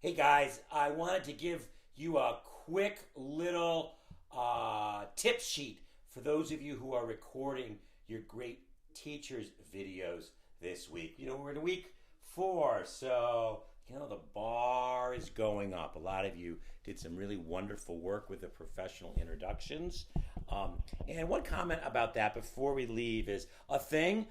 Hey guys, I wanted to give you a quick little tip sheet for those of you who are recording your great teachers videos this week. We're in week 4, so the bar is going up. A lot of you did some really wonderful work with the professional introductions. And one comment about that before we leave is a thing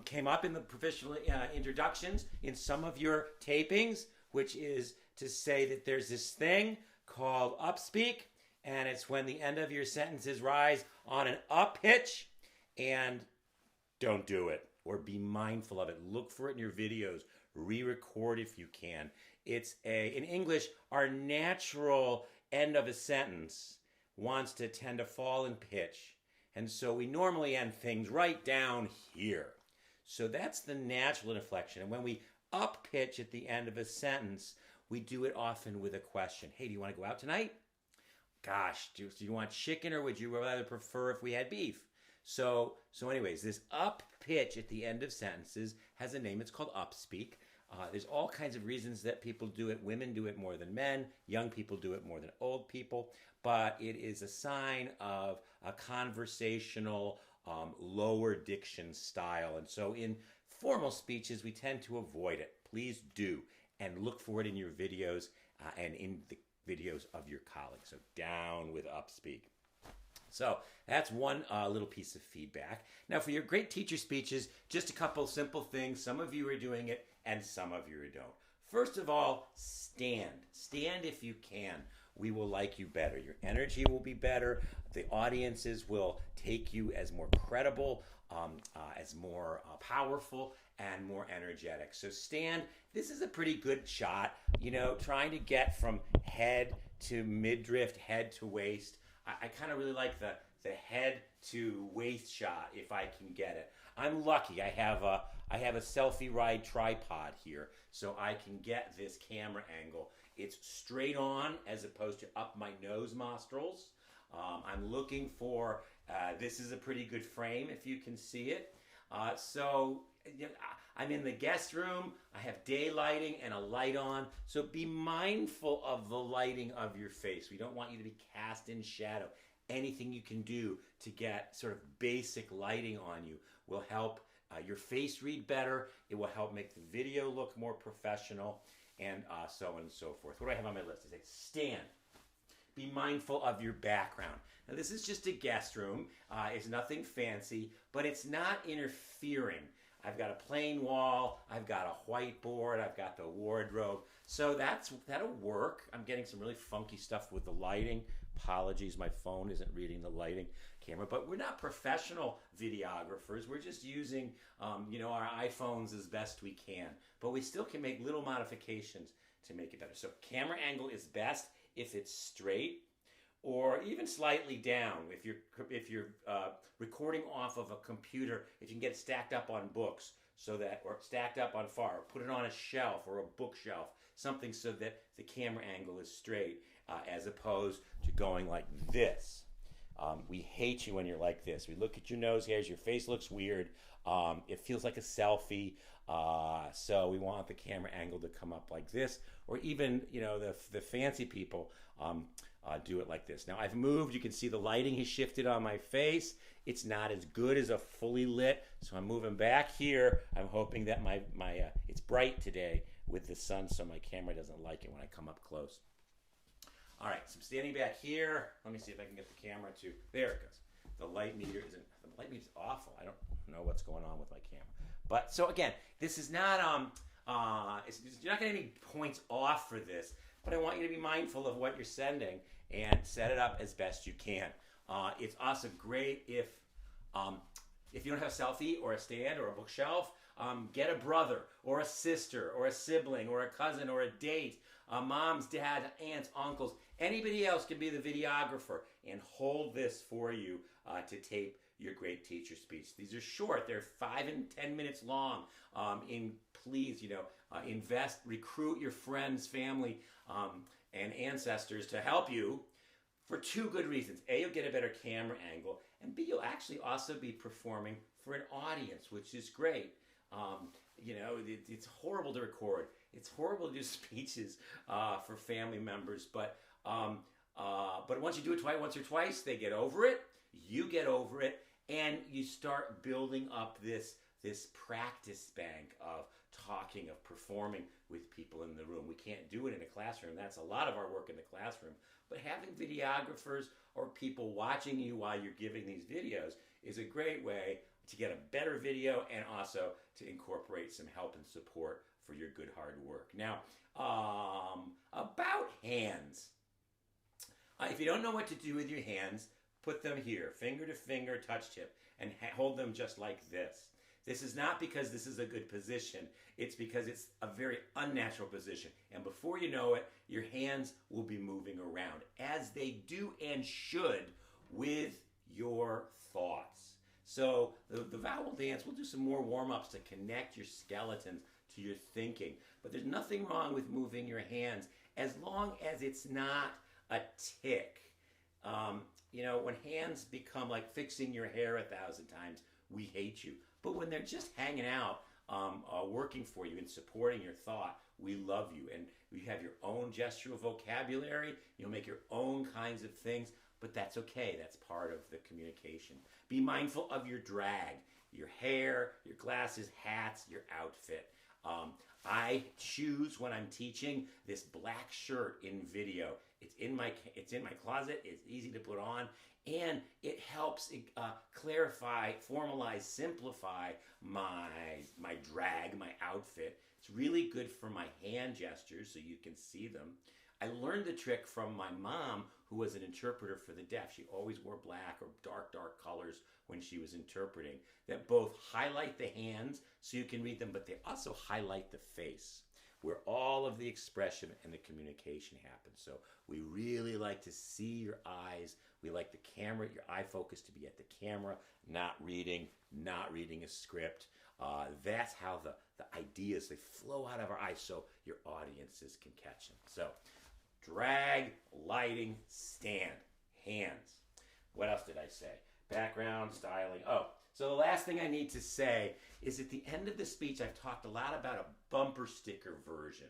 came up in the professional introductions in some of your tapings, which is to say that there's this thing called upspeak, and it's when the end of your sentences rise on an up pitch, and don't do it or be mindful of it. Look for it in your videos. Re-record if you can. In English, our natural end of a sentence wants to tend to fall in pitch, and so we normally end things right down here. So that's the natural inflection. And when we up pitch at the end of a sentence, we do it often with a question. Hey, do you want to go out tonight? Gosh, do you want chicken, or would you rather prefer if we had beef? So anyways, this up pitch at the end of sentences has a name. It's called upspeak. There's all kinds of reasons that people do it. Women do it more than men. Young people do it more than old people. But it is a sign of a conversational, lower diction style. And so in formal speeches, we tend to avoid it. Please do. And look for it in your videos and in the videos of your colleagues. So down with upspeak. So that's one little piece of feedback. Now for your great teacher speeches, just a couple simple things. Some of you are doing it and some of you don't. First of all, stand. Stand if you can. We will like you better. Your energy will be better. The audiences will take you as more credible, as more powerful, and more energetic. So stand. This is a pretty good shot. Trying to get from head to midriff, head to waist. I kind of really like the head to waist shot if I can get it. I'm lucky. I have a selfie ride tripod here, so I can get this camera angle. It's straight on as opposed to up my nose nostrils. I'm looking for, this is a pretty good frame if you can see it. I'm in the guest room. I have day lighting and a light on. So be mindful of the lighting of your face. We don't want you to be cast in shadow. Anything you can do to get sort of basic lighting on you will help your face read better. It will help make the video look more professional, and so on and so forth. What do I have on my list? I say stand. Be mindful of your background. Now this is just a guest room. It's nothing fancy, but it's not interfering. I've got a plain wall, I've got a whiteboard, I've got the wardrobe. So that'll work. I'm getting some really funky stuff with the lighting. Apologies, my phone isn't reading the lighting camera, but we're not professional videographers. We're just using our iPhones as best we can, but we still can make little modifications to make it better. So camera angle is best if it's straight, or even slightly down. If you're recording off of a computer, if you can get it stacked up on books, or stacked up on far, put it on a shelf or a bookshelf, something so that the camera angle is straight, as opposed to going like this. We hate you when you're like this. We look at your nose hairs, your face looks weird. It feels like a selfie. So we want the camera angle to come up like this, or even the fancy people do it like this. Now I've moved. You can see the lighting has shifted on my face. It's not as good as a fully lit, so I'm moving back here. I'm hoping that my it's bright today with the sun, so my camera doesn't like it when I come up close. All right, so I'm standing back here. Let me see if I can get the camera to, there it goes. The light meter's awful. I don't know what's going on with my camera. But so again, this is not, you're not getting any points off for this, but I want you to be mindful of what you're sending and set it up as best you can. It's also great if you don't have a selfie or a stand or a bookshelf, get a brother or a sister or a sibling or a cousin or a date, moms, dad, aunts, uncles. Anybody else can be the videographer and hold this for you to tape your great teacher speech. These are short. They're 5 and 10 minutes long. Please, invest, recruit your friends, family, and ancestors to help you for 2 good reasons. A, you'll get a better camera angle, and B, you'll actually also be performing for an audience, which is great. It's horrible to record it's horrible to do speeches for family members, but once you do it once or twice, they get over it. You get over it, and you start building up this practice bank of talking, of performing with people in the room. We can't do it in a classroom. That's a lot of our work in the classroom. But having videographers or people watching you while you're giving these videos is a great way to get a better video and also to incorporate some help and support for your good hard work. Now, about hands. If you don't know what to do with your hands, put them here, finger to finger, touch tip, and hold them just like this. This is not because this is a good position. It's because it's a very unnatural position. And before you know it, your hands will be moving around, as they do and should with your thoughts. So the vowel dance, we'll do some more warm-ups to connect your skeletons to your thinking. But there's nothing wrong with moving your hands as long as it's not a tick. When hands become like fixing your hair 1,000 times, we hate you. But when they're just hanging out, working for you and supporting your thought, we love you. And you have your own gestural vocabulary. You'll make your own kinds of things, but that's okay. That's part of the communication. Be mindful of your drag, your hair, your glasses, hats, your outfit. I choose when I'm teaching this black shirt in video. It's in my closet. It's easy to put on, and it helps clarify, formalize, simplify my drag, my outfit. It's really good for my hand gestures so you can see them. I learned the trick from my mom, who was an interpreter for the deaf. She always wore black or dark colors when she was interpreting, that both highlight the hands so you can read them, but they also highlight the face, where all of the expression and the communication happens. So we really like to see your eyes. We like the camera, your eye focus to be at the camera, not reading a script. That's how the ideas, they flow out of our eyes so your audiences can catch them. So drag, lighting, stand, hands. What else did I say? Background, styling. So the last thing I need to say is at the end of the speech, I've talked a lot about a bumper sticker version.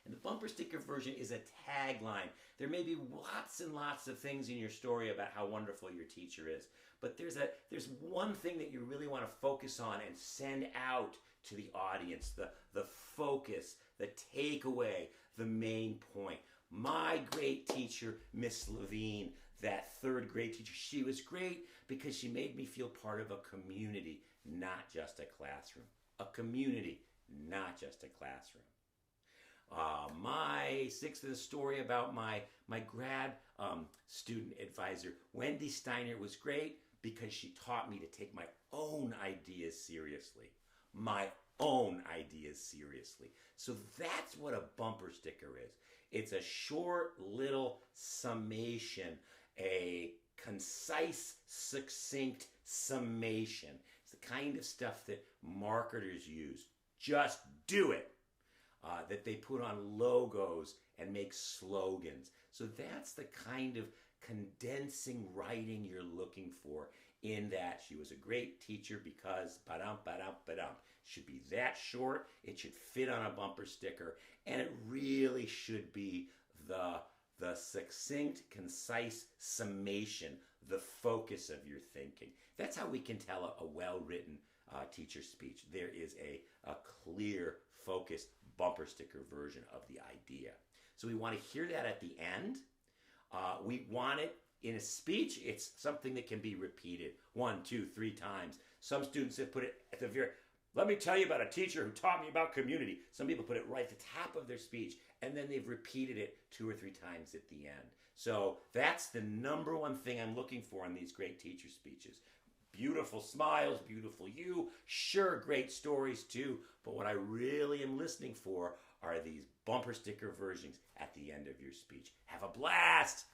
And the bumper sticker version is a tagline. There may be lots and lots of things in your story about how wonderful your teacher is, but there's one thing that you really want to focus on and send out to the audience, the focus, the takeaway, the main point. My great teacher, Miss Levine, that third grade teacher, she was great because she made me feel part of a community, not just a classroom. A community, not just a classroom. My sixth is a story about my grad student advisor, Wendy Steiner, was great because she taught me to take my own ideas seriously. My own ideas seriously. So that's what a bumper sticker is. It's a short little summation, a concise, succinct summation. It's the kind of stuff that marketers use. Just do it. That they put on logos and make slogans. So that's the kind of condensing writing you're looking for, in that she was a great teacher because should be that short, it should fit on a bumper sticker, and it really should be the succinct, concise summation, the focus of your thinking. That's how we can tell a well-written teacher speech. There is a clear, focused bumper sticker version of the idea. So we want to hear that at the end. We want it in a speech. It's something that can be repeated 1, 2, 3 times. Some students have put it at the very, let me tell you about a teacher who taught me about community. Some people put it right at the top of their speech, and then they've repeated it 2 or 3 times at the end. So that's the number one thing I'm looking for in these great teacher speeches. Beautiful smiles, beautiful you, sure, great stories too, but what I really am listening for are these bumper sticker versions at the end of your speech. Have a blast!